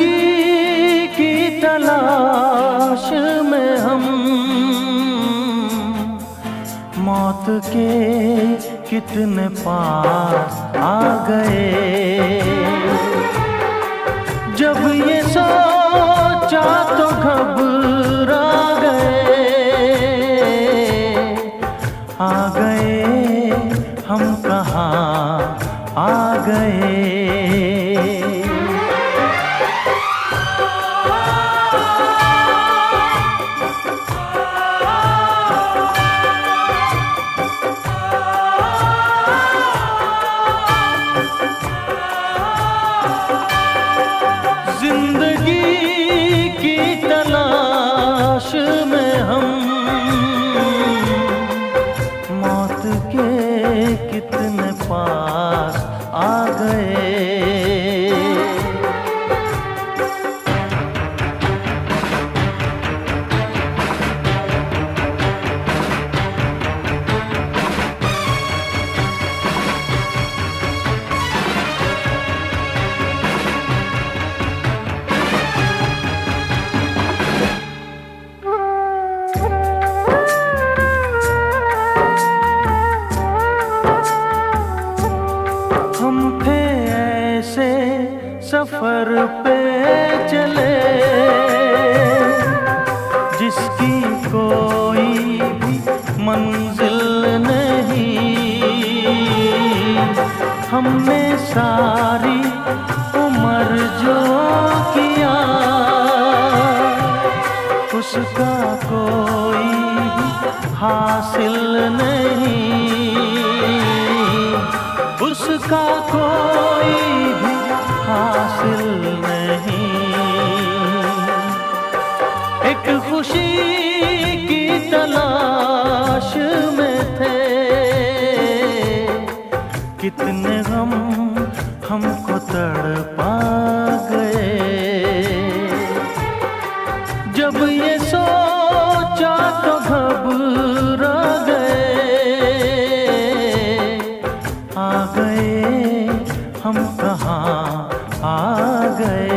जिंदगी की तलाश में हम मौत के कितने पास आ गए। जब ये सोचा तो घबरा गए हम कहाँ आ गए। जिंदगी की तलाश में हम मौत के कितने पास आ गए। हम थे ऐसे सफर पे चले जिसकी कोई भी मंजिल नहीं। हमने सारी उम्र जो किया उसका कोई भी हासिल नहीं। उसका कोई भी हासिल नहीं। एक खुशी की तलाश में थे कितने गम हमको तड़पा गए। जब ये सोचा तो घबरा गए हम कहाँ आ गए।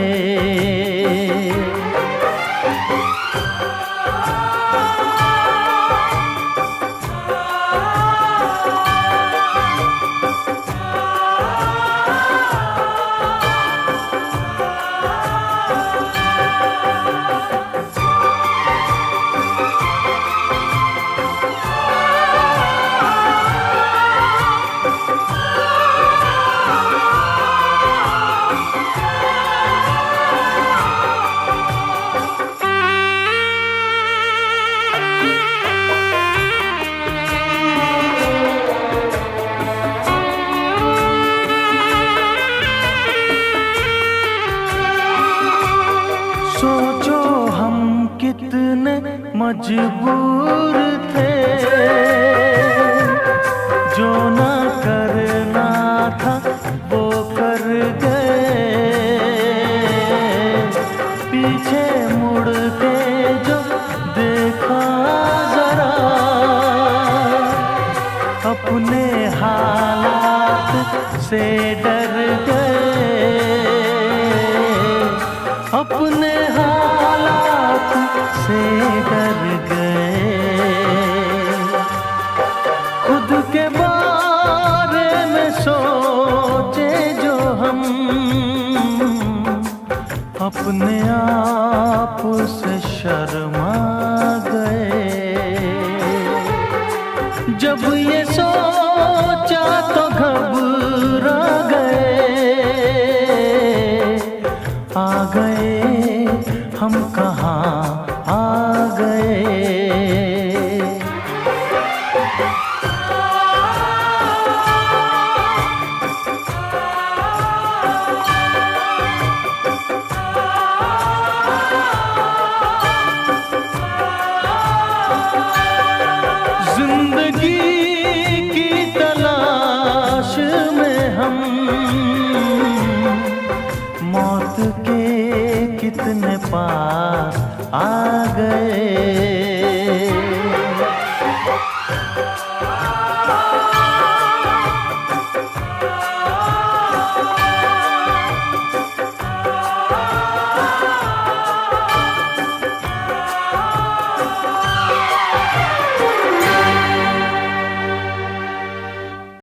सोचो हम कितने मजबूर थे, जो ना करना था वो कर गए। पीछे मुड़ के जो देखा जरा, अपने हालात से डर गए। अपने हालात से डर गए। खुद के बारे में सोचे जो हम, अपने आप से शर्मा गए। जब ये सोचा तो घबरा गए। आ गए हम कहाँ आ गए। जिंदगी की तलाश में हम मौत के कितने पास आ गए।